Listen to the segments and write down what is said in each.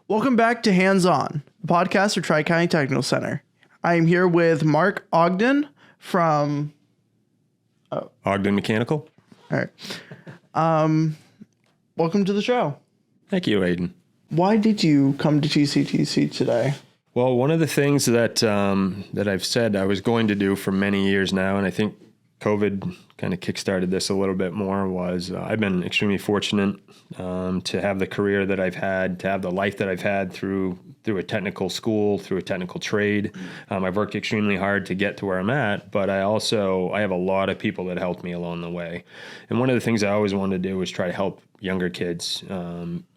Welcome back to Hands On, the podcast of Tri-County Technical Center. I am here with Mark Ogden from... Ogden Mechanical. All right. Welcome to the show. Thank you, Aiden. Why did you come to TCTC today? Well, one of the things that I've said I was going to do for many years now, and I think COVID kind of kickstarted this a little bit more, was I've been extremely fortunate to have the career that I've had, to have the life that I've had through a technical school, through a technical trade. I've worked extremely hard to get to where I'm at, but I have a lot of people that helped me along the way. And one of the things I always wanted to do was try to help younger kids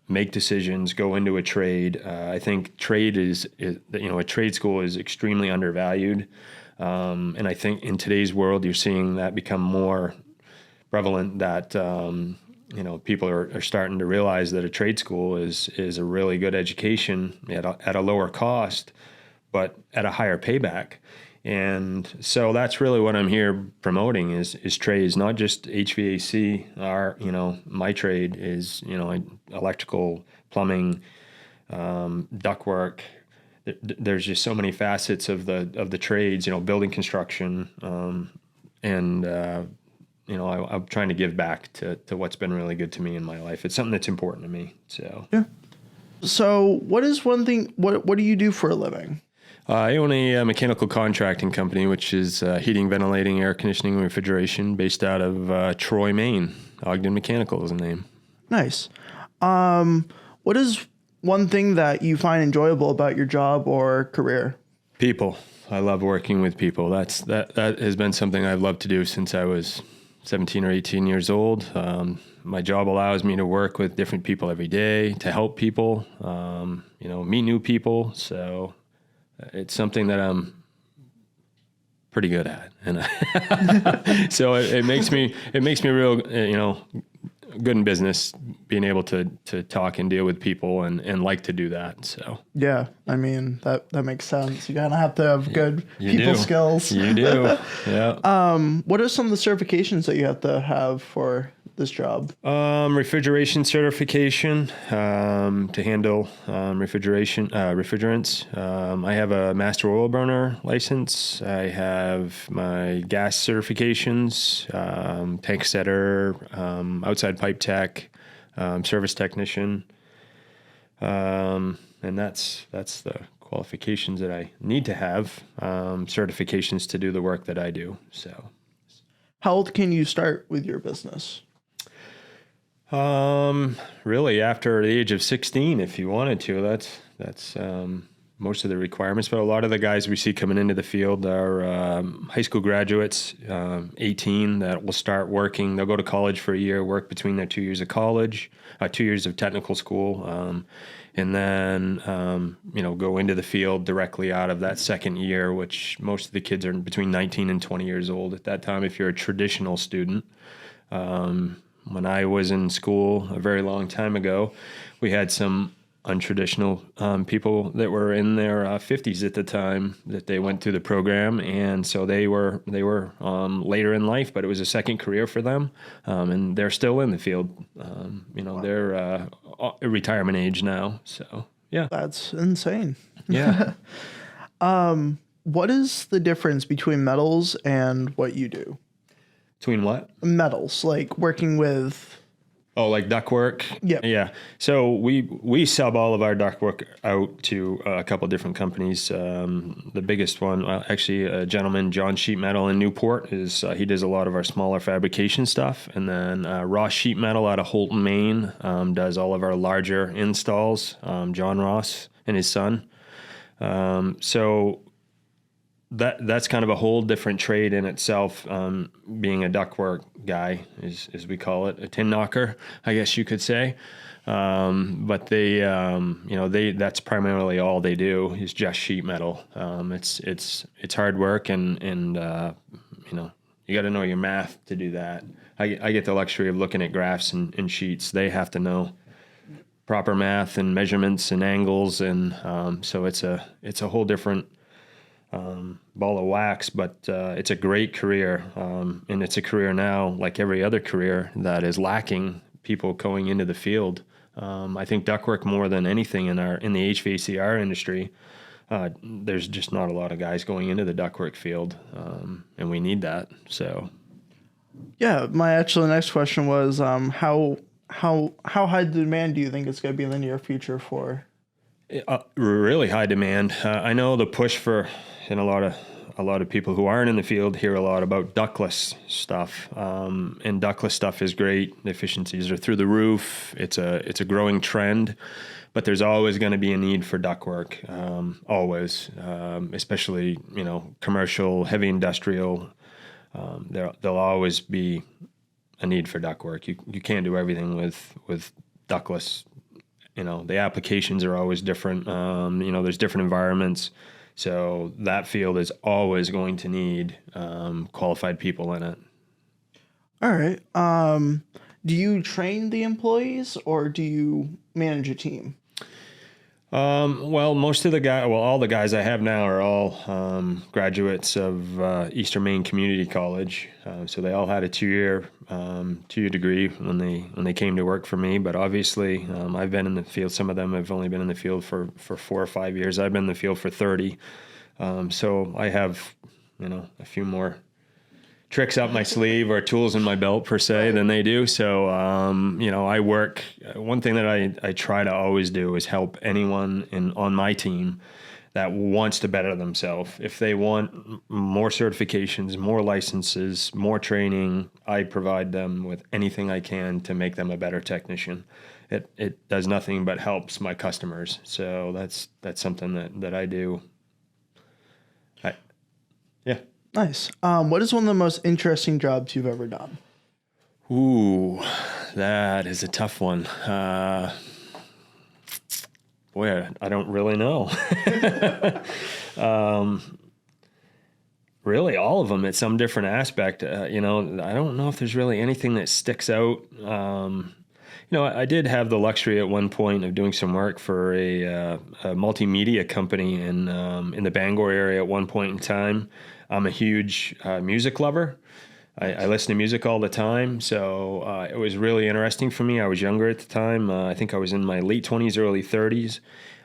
make decisions, go into a trade. I think trade a trade school is extremely undervalued. And I think in today's world, you're seeing that become more prevalent, that, people are starting to realize that a trade school is a really good education at a lower cost, but at a higher payback. And so that's really what I'm here promoting is trades, not just HVAC. My trade is, electrical, plumbing, ductwork. There's just so many facets of the trades, building construction, I'm trying to give back to what's been really good to me in my life. It's something that's important to me. So yeah. So what is one thing? What do you do for a living? I own a mechanical contracting company, which is heating, ventilating, air conditioning, and refrigeration, based out of Troy, Maine. Ogden Mechanical is the name. Nice. What is one thing that you find enjoyable about your job or career? People. I love working with people. That has been something I've loved to do since I was 17 or 18 years old. My job allows me to work with different people every day, to help people, meet new people. So it's something that I'm pretty good at. And so it makes me real, good in business, being able to talk and deal with people and like to do that. So yeah, I mean that makes sense. You gotta have to have good people skills. You do. Yeah. What are some of the certifications that you have to have for this job? Refrigeration certification to handle refrigerants. I have a master oil burner license. I have my gas certifications, tank setter, outside pipe tech, service technician, and that's the qualifications that I need to have, certifications to do the work that I do. So, how old can you start with your business? Really after the age of 16, if you wanted to. That's most of the requirements, but a lot of the guys we see coming into the field are high school graduates, 18, that will start working. They'll go to college for a year, work between their 2 years of college, 2 years of technical school, and then go into the field directly out of that second year, which most of the kids are between 19 and 20 years old at that time if you're a traditional student. When I was in school a very long time ago, we had some untraditional people that were in their 50s at the time that they went through the program, and so they were later in life, but it was a second career for them, and they're still in the field. Wow. They're retirement age now, so yeah. That's insane. Yeah. What is the difference between metals and what you do? Between what? Metals, like working with... Oh, like ductwork? Yeah. So we sub all of our ductwork out to a couple of different companies. The biggest one, actually, a gentleman, John Sheet Metal in Newport, he does a lot of our smaller fabrication stuff. And then Ross Sheet Metal out of Holton, Maine, does all of our larger installs. John Ross and his son. So that's kind of a whole different trade in itself, being a ductwork guy, as we call it, a tin knocker, I guess you could say. But that's primarily all they do is just sheet metal. It's hard work, and you got to know your math to do that. I get the luxury of looking at graphs and sheets. They have to know proper math and measurements and angles, and so it's a whole different ball of wax, but it's a great career, and it's a career now, like every other career, that is lacking people going into the field. I think ductwork more than anything in the HVACR industry. There's just not a lot of guys going into the ductwork field, and we need that. So, Yeah, my next question was how high demand do you think it's going to be in the near future for? Really high demand. I know the push for, and a lot of people who aren't in the field hear a lot about ductless stuff, and ductless stuff is great. The efficiencies are through the roof. It's a growing trend, but there's always going to be a need for ductwork, always, especially commercial, heavy industrial. There'll always be a need for ductwork. You can't do everything with ductless. The applications are always different. There's different environments. So that field is always going to need qualified people in it. All right. Do you train the employees or do you manage a team? Well, all the guys I have now are all graduates of Eastern Maine Community College. So they all had a two-year degree when they came to work for me. But obviously, I've been in the field. Some of them have only been in the field for 4 or 5 years. I've been in the field for 30. So I have, a few more tricks up my sleeve or tools in my belt per se than they do. So, I work. One thing that I try to always do is help anyone on my team that wants to better themselves. If they want more certifications, more licenses, more training, I provide them with anything I can to make them a better technician. It does nothing but helps my customers. So that's something that I do. Yeah. Nice. What is one of the most interesting jobs you've ever done? Ooh, that is a tough one. Boy, I don't really know. Really, all of them at some different aspect. I don't know if there's really anything that sticks out. I did have the luxury at one point of doing some work for a multimedia company in the Bangor area at one point in time. I'm a huge music lover. I listen to music all the time, so it was really interesting for me. I was younger at the time. I think I was in my late 20s, early 30s,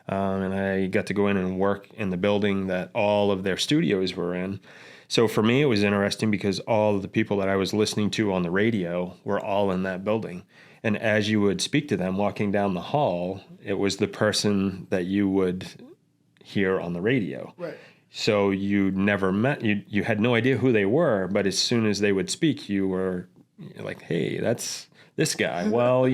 and I got to go in and work in the building that all of their studios were in. So for me, it was interesting because all of the people that I was listening to on the radio were all in that building. And as you would speak to them walking down the hall, it was the person that you would hear on the radio. Right. So you never met, you had no idea who they were, but as soon as they would speak, you were like, hey, that's this guy. Well,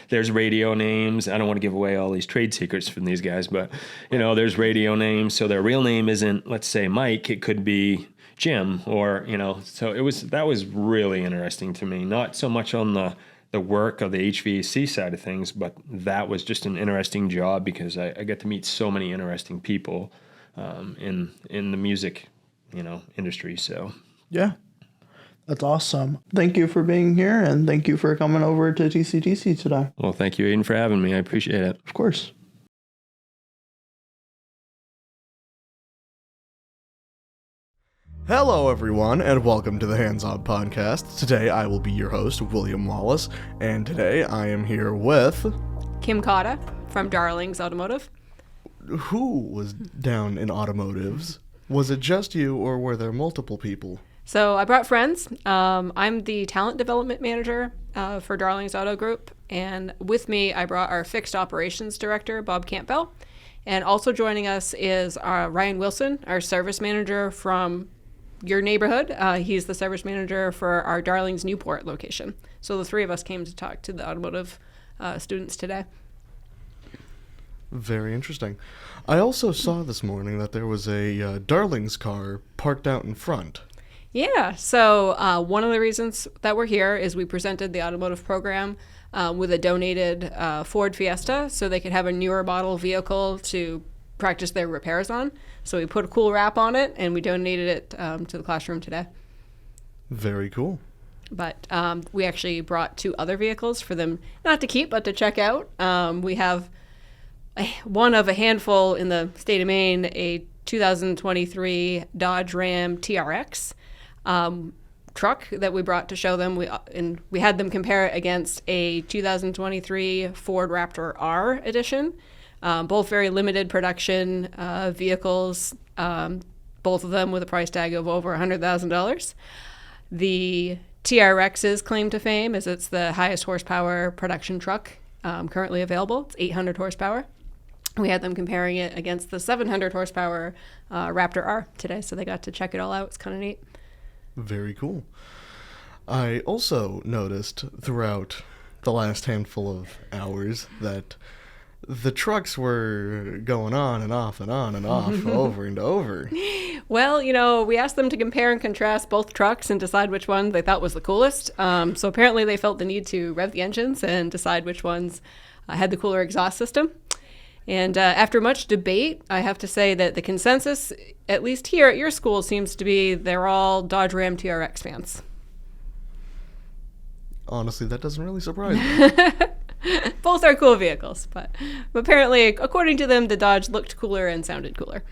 there's radio names. I don't want to give away all these trade secrets from these guys, but, there's radio names. So their real name isn't, let's say, Mike. It could be Jim or, so that was really interesting to me. Not so much on the work of the HVAC side of things, but that was just an interesting job because I got to meet so many interesting people in the music, industry. So yeah, that's awesome. Thank you for being here, and thank you for coming over to TCTC today. Well, thank you, Aiden, for having me. I appreciate it. Of course. Hello, everyone, and welcome to the Hands On Podcast. Today, I will be your host, William Wallace, and today I am here with Kim Cotta from Darlings Automotive. Who was down in automotives? Was it just you, or were there multiple people? So I brought friends. I'm the talent development manager for Darlings Auto Group, and with me I brought our fixed operations director, Bob Campbell, and also joining us is Ryan Wilson, our service manager from your neighborhood. He's the service manager for our Darlings Newport location. So the three of us came to talk to the automotive students today. Very interesting. I also saw this morning that there was a Darlings car parked out in front. Yeah, so one of the reasons that we're here is we presented the automotive program with a donated Ford Fiesta so they could have a newer model vehicle to practice their repairs on. So we put a cool wrap on it and we donated it to the classroom today. Very cool. But we actually brought 2 other vehicles for them not to keep, but to check out. We have one of a handful in the state of Maine, a 2023 Dodge Ram TRX. truck that we brought to show them. We had them compare it against a 2023 Ford Raptor R edition. Both very limited production vehicles, both of them with a price tag of over $100,000. The TRX's claim to fame is it's the highest horsepower production truck currently available. It's 800 horsepower. We had them comparing it against the 700 horsepower Raptor R today, so they got to check it all out. It's kind of neat. Very cool. I also noticed throughout the last handful of hours that the trucks were going on and off and on and off over and over. Well, we asked them to compare and contrast both trucks and decide which one they thought was the coolest. So apparently they felt the need to rev the engines and decide which ones had the cooler exhaust system. And after much debate, I have to say that the consensus, at least here at your school, seems to be they're all Dodge Ram TRX fans. Honestly, that doesn't really surprise me. Both are cool vehicles, but apparently, according to them, the Dodge looked cooler and sounded cooler.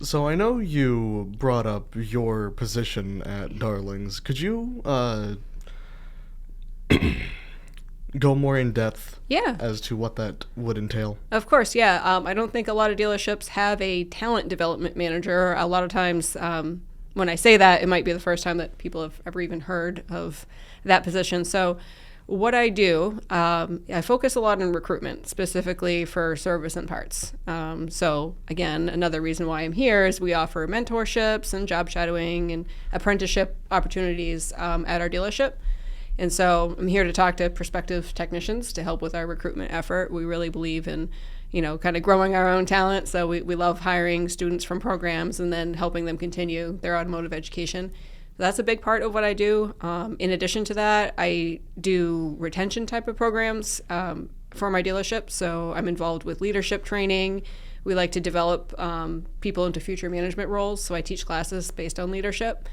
So I know you brought up your position at Darlings. Could you go more in depth as to what that would entail? Of course, yeah. I don't think a lot of dealerships have a talent development manager. A lot of times, when I say that, it might be the first time that people have ever even heard of that position. So what I do, I focus a lot on recruitment, specifically for service and parts. So again, another reason why I'm here is we offer mentorships and job shadowing and apprenticeship opportunities at our dealership. And so I'm here to talk to prospective technicians to help with our recruitment effort. We really believe in, kind of growing our own talent. So we love hiring students from programs and then helping them continue their automotive education. That's a big part of what I do. In addition to that, I do retention type of programs for my dealership. So I'm involved with leadership training. We like to develop people into future management roles. So I teach classes based on leadership.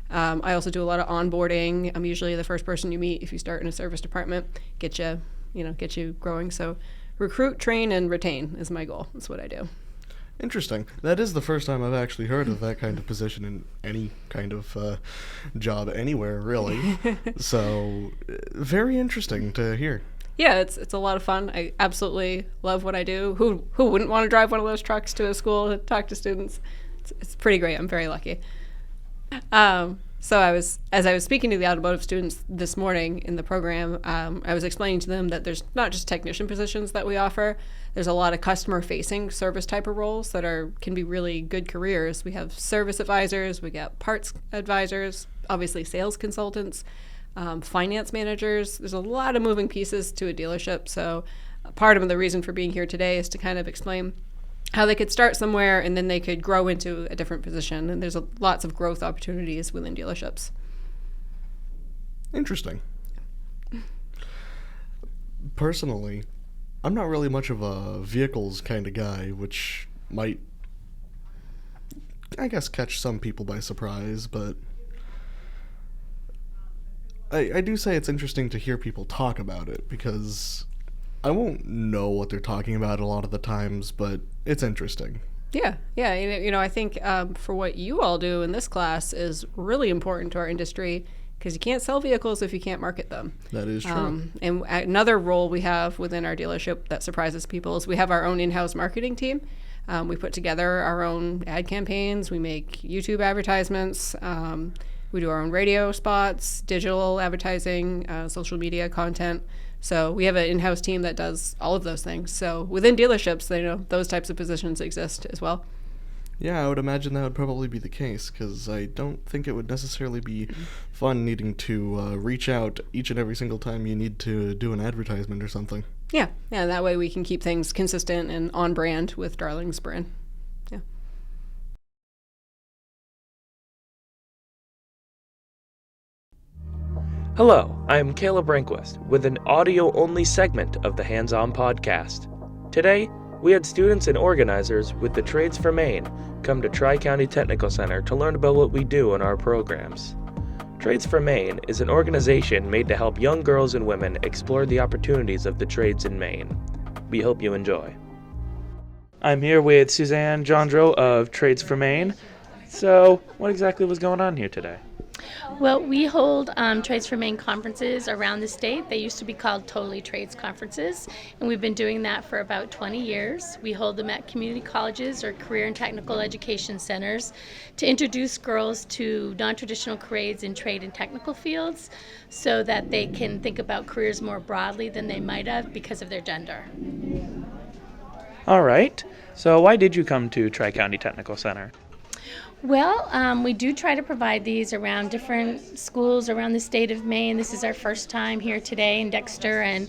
I also do a lot of onboarding. I'm usually the first person you meet if you start in a service department, get you growing. So recruit, train, and retain is my goal. That's what I do. Interesting. That is the first time I've actually heard of that kind of position in any kind of job anywhere, really. So very interesting to hear. Yeah, it's a lot of fun. I absolutely love what I do. Who wouldn't want to drive one of those trucks to a school to talk to students? It's pretty great. I'm very lucky. So as I was speaking to the automotive students this morning in the program, I was explaining to them that there's not just technician positions that we offer. There's a lot of customer-facing service type of roles that can be really good careers. We have service advisors, we got parts advisors, obviously sales consultants, finance managers. There's a lot of moving pieces to a dealership. So part of the reason for being here today is to kind of explain how they could start somewhere and then they could grow into a different position. And there's lots of growth opportunities within dealerships. Interesting. Personally, I'm not really much of a vehicles kind of guy, which might, I guess, catch some people by surprise, but I do say it's interesting to hear people talk about it because I won't know what they're talking about a lot of the times, but it's interesting. Yeah. I think for what you all do in this class is really important to our industry because you can't sell vehicles if you can't market them. That is true. And another role we have within our dealership that surprises people is we have our own in-house marketing team. We put together our own ad campaigns. We make YouTube advertisements. We do our own radio spots, digital advertising, social media content. So we have an in-house team that does all of those things. So within dealerships, those types of positions exist as well. Yeah, I would imagine that would probably be the case because I don't think it would necessarily be fun needing to reach out each and every single time you need to do an advertisement or something. Yeah, that way we can keep things consistent and on brand with Darling's brand. Yeah. Hello, I am Caleb Rehnquist with an audio-only segment of the Hands-On podcast. Today, we had students and organizers with the Trades for Maine come to Tri-County Technical Center to learn about what we do in our programs. Trades for Maine is an organization made to help young girls and women explore the opportunities of the trades in Maine. We hope you enjoy. I'm here with Suzanne Jondro of Trades for Maine. So, what exactly was going on here today? Well, we hold Trades for Maine conferences around the state. They used to be called Totally Trades conferences, and we've been doing that for about 20 years. We hold them at community colleges or career and technical education centers to introduce girls to non-traditional careers in trade and technical fields so that they can think about careers more broadly than they might have because of their gender. All right. So, why did you come to Tri-County Technical Center? Well, we do try to provide these around different schools around the state of Maine. This is our first time here today in Dexter, and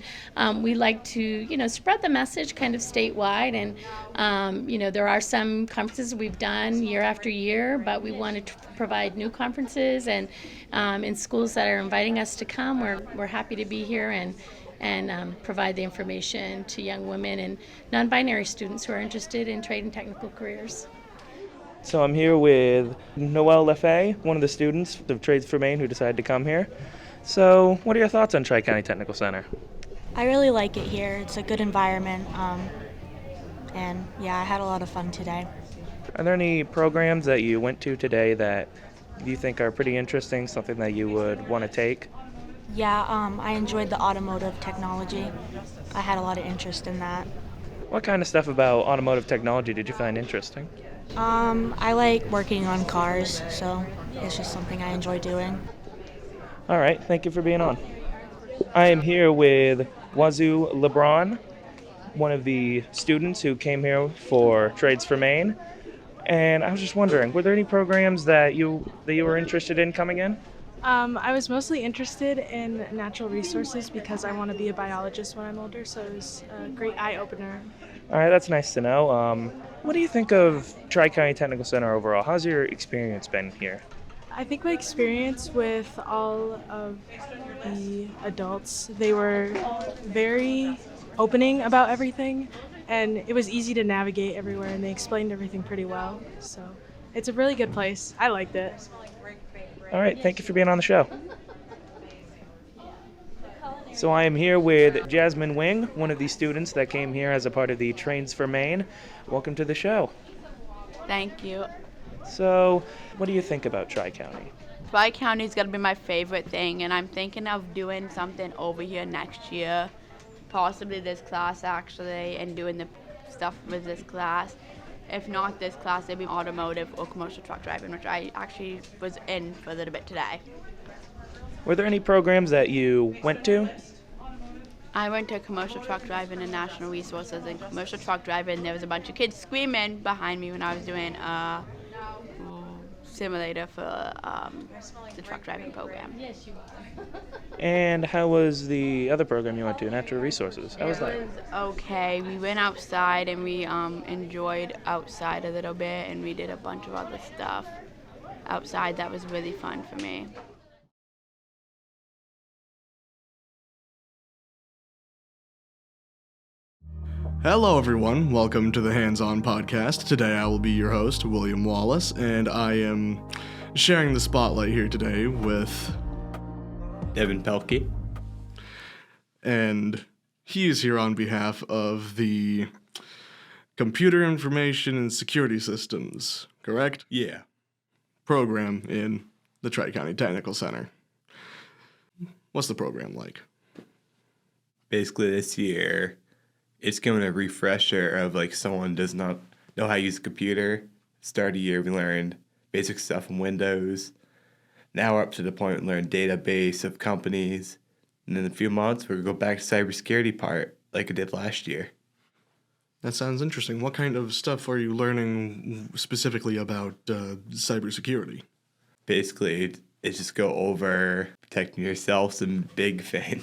we like to, spread the message kind of statewide. And, there are some conferences we've done year after year, but we wanted to provide new conferences. And in schools that are inviting us to come, we're happy to be here and provide the information to young women and non-binary students who are interested in trade and technical careers. So, I'm here with Noelle Lefay, one of the students of Trades for Maine who decided to come here. So, what are your thoughts on Tri-County Technical Center? I really like it here. It's a good environment, and I had a lot of fun today. Are there any programs that you went to today that you think are pretty interesting, something that you would want to take? Yeah, I enjoyed the automotive technology. I had a lot of interest in that. What kind of stuff about automotive technology did you find interesting? I like working on cars, so it's just something I enjoy doing. All right, thank you for being on. I am here with Wazoo LeBron, one of the students who came here for Trades for Maine. And I was just wondering, were there any programs that you were interested in coming in? I was mostly interested in natural resources because I want to be a biologist when I'm older, so it was a great eye-opener. All right, that's nice to know. What do you think of Tri-County Technical Center overall? How's your experience been here? I think my experience with all of the adults, they were very opening about everything, and it was easy to navigate everywhere, and they explained everything pretty well. So it's a really good place. I liked it. All right, thank you for being on the show. So I am here with Jasmine Wing, one of the students that came here as a part of the Trains for Maine. Welcome to the show. Thank you. So, what do you think about Tri-County? Tri-County is going to be my favorite thing, and I'm thinking of doing something over here next year, possibly this class actually, and doing the stuff with this class. If not this class, it'll be automotive or commercial truck driving, which I actually was in for a little bit today. Were there any programs that you went to? I went to commercial truck driving and national resources. And commercial truck driving, there was a bunch of kids screaming behind me when I was doing a simulator for the truck driving program. And how was the other program you went to, natural resources? How was that? It was okay. We went outside and we enjoyed outside a little bit, and we did a bunch of other stuff outside that was really fun for me. Hello, everyone. Welcome to the Hands-On Podcast. Today I will be your host, William Wallace, and I am sharing the spotlight here today with Devan Pelkey. And he is here on behalf of the Computer Information and Security Systems, correct? Yeah. Program in the Tri-County Technical Center. What's the program like? Basically this year, it's giving a refresher of like someone does not know how to use a computer. Start of the year, we learned basic stuff in Windows. Now we're up to the point we learn database of companies. And in a few months, we're going to go back to cybersecurity part like I did last year. That sounds interesting. What kind of stuff are you learning specifically about cybersecurity? Basically, it's just go over protecting yourself, some big thing.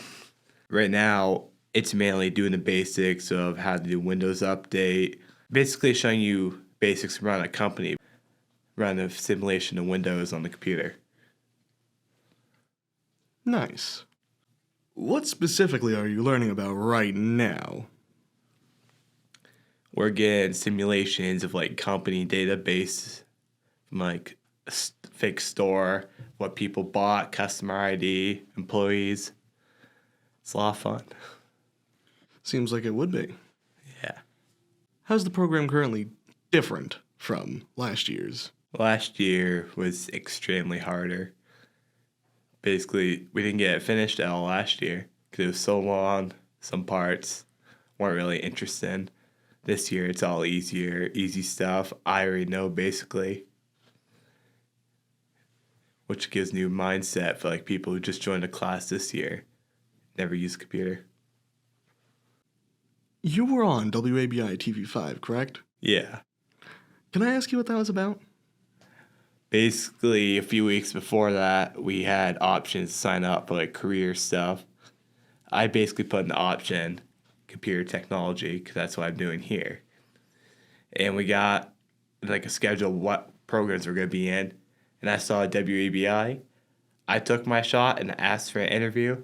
Right now, it's mainly doing the basics of how to do Windows Update. Basically showing you basics around a company, around the simulation of Windows on the computer. Nice. What specifically are you learning about right now? We're getting simulations of like company database from like a fake store, what people bought, customer ID, employees. It's a lot of fun. Seems like it would be. Yeah. How's the program currently different from last year's? Last year was extremely harder. Basically, we didn't get it finished at all last year because it was so long. Some parts weren't really interesting. This year, it's all easier, easy stuff. I already know basically, which gives new mindset for like people who just joined a class this year, never used a computer. You were on WABI TV5, correct? Yeah. Can I ask you what that was about? Basically, a few weeks before that, we had options to sign up for like career stuff. I basically put in the option computer technology because that's what I'm doing here. And we got like a schedule of what programs we're going to be in. And I saw WABI. I took my shot and asked for an interview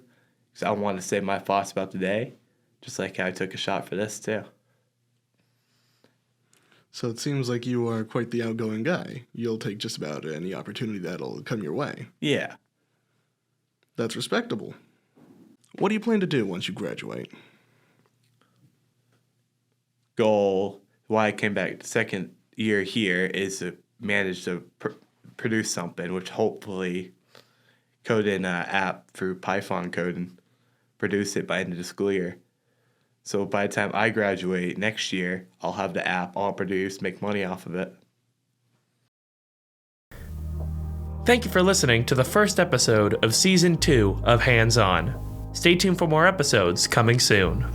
because I wanted to say my thoughts about the day, just like how I took a shot for this too. So it seems like you are quite the outgoing guy. You'll take just about any opportunity that'll come your way. Yeah. That's respectable. What do you plan to do once you graduate? Goal, why I came back the second year here, is to manage to produce something, which hopefully code in an app through Python code and produce it by the end of the school year. So by the time I graduate next year, I'll have the app all produced, make money off of it. Thank you for listening to the first episode of Season 2 of Hands On. Stay tuned for more episodes coming soon.